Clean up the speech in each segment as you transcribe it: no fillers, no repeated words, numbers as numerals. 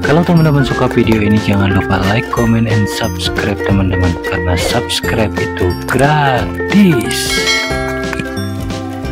Kalau teman-teman suka video ini, jangan lupa like, comment, and subscribe teman-teman, karena subscribe itu gratis.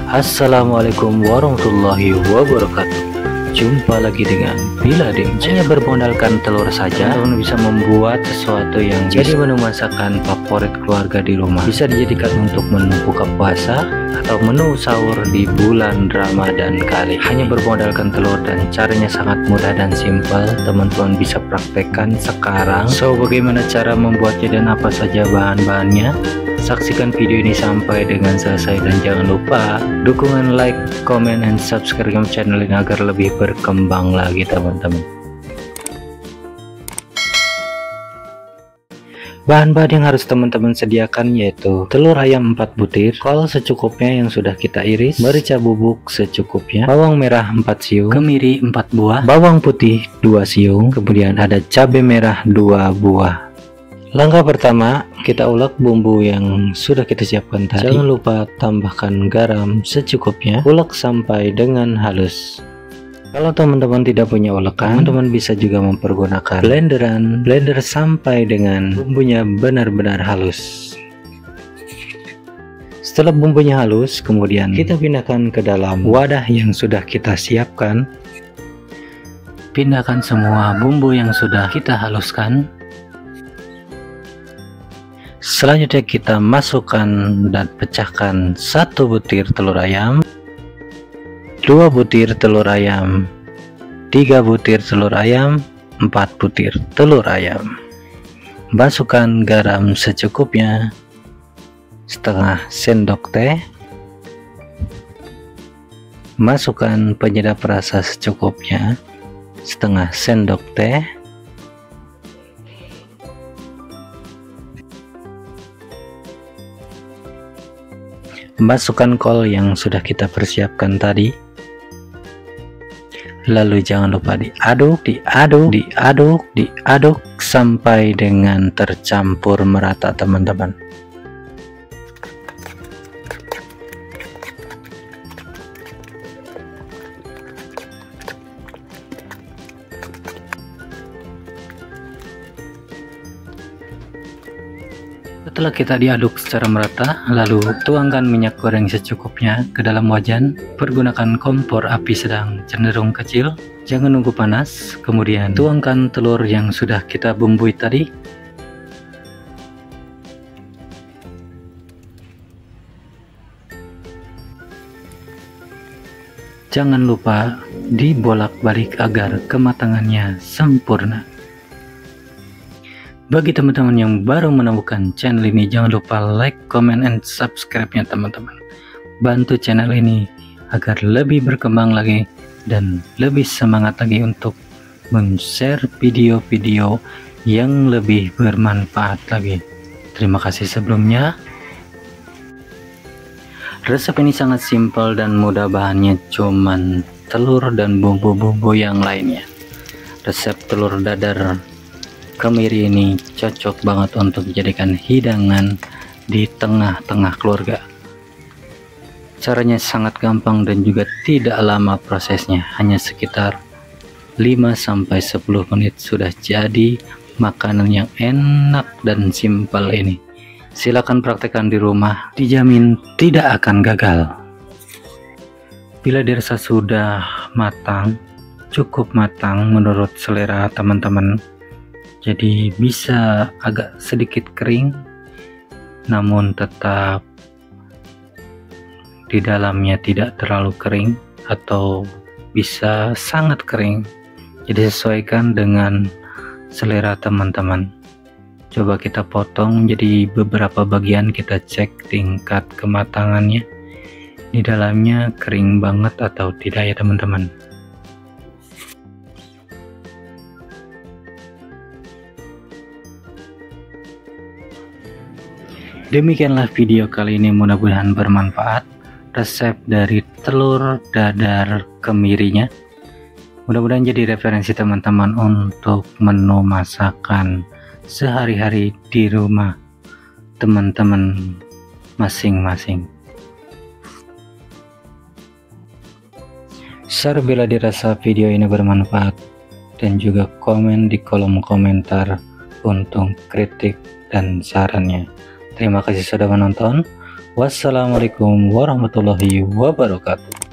Assalamualaikum warahmatullahi wabarakatuh. Jumpa lagi dengan Biladin. Hanya bermodalkan telur saja, teman bisa membuat sesuatu yang jadi menu masakan favorit keluarga di rumah. Bisa dijadikan untuk menu buka puasa atau menu sahur di bulan Ramadan kali. Hanya bermodalkan telur dan caranya sangat mudah dan simpel. Teman-teman bisa praktekkan sekarang. So, bagaimana cara membuatnya dan apa saja bahan-bahannya? Saksikan video ini sampai dengan selesai dan jangan lupa dukungan like, comment, and subscribe channel ini agar lebih berkembang lagi teman-teman. Bahan-bahan yang harus teman-teman sediakan yaitu telur ayam 4 butir, kol secukupnya yang sudah kita iris, merica bubuk secukupnya, bawang merah 4 siung, kemiri 4 buah, bawang putih 2 siung, kemudian ada cabai merah 2 buah. Langkah pertama, kita ulek bumbu yang sudah kita siapkan tadi. Jangan lupa tambahkan garam secukupnya, ulek sampai dengan halus. Kalau teman-teman tidak punya ulekan, teman-teman bisa juga mempergunakan blender sampai dengan bumbunya benar-benar halus. Setelah bumbunya halus, kemudian kita pindahkan ke dalam wadah yang sudah kita siapkan. Pindahkan semua bumbu yang sudah kita haluskan. Selanjutnya kita masukkan dan pecahkan 1 butir telur ayam, 2 butir telur ayam, 3 butir telur ayam, 4 butir telur ayam. Masukkan garam secukupnya, setengah sendok teh. Masukkan penyedap rasa secukupnya, setengah sendok teh. Masukkan kol yang sudah kita persiapkan tadi. Lalu jangan lupa diaduk sampai dengan tercampur merata teman-teman. Setelah kita diaduk secara merata, lalu tuangkan minyak goreng secukupnya ke dalam wajan. Pergunakan kompor api sedang cenderung kecil, jangan nunggu panas. Kemudian tuangkan telur yang sudah kita bumbui tadi. Jangan lupa dibolak-balik agar kematangannya sempurna. Bagi teman-teman yang baru menemukan channel ini, jangan lupa like, comment, and subscribe-nya teman-teman. Bantu channel ini agar lebih berkembang lagi dan lebih semangat lagi untuk men-share video-video yang lebih bermanfaat lagi. Terima kasih sebelumnya. Resep ini sangat simpel dan mudah, bahannya cuman telur dan bumbu-bumbu yang lainnya. Resep telur dadar kemiri ini cocok banget untuk dijadikan hidangan di tengah-tengah keluarga. Caranya sangat gampang dan juga tidak lama prosesnya, hanya sekitar 5-10 menit sudah jadi makanan yang enak dan simpel ini. Silakan praktekkan di rumah, dijamin tidak akan gagal. Bila dirasa sudah matang, cukup matang menurut selera teman-teman, jadi bisa agak sedikit kering namun tetap di dalamnya tidak terlalu kering, atau bisa sangat kering. Jadi sesuaikan dengan selera teman-teman. Coba kita potong jadi beberapa bagian, kita cek tingkat kematangannya, di dalamnya kering banget atau tidak ya teman-teman. Demikianlah video kali ini, mudah-mudahan bermanfaat. Resep dari telur dadar kemirinya mudah-mudahan jadi referensi teman-teman untuk menu masakan sehari-hari di rumah teman-teman masing-masing. Share bila dirasa video ini bermanfaat. dan juga komen di kolom komentar untuk kritik dan sarannya. Terima kasih sudah menonton. Wassalamualaikum warahmatullahi wabarakatuh.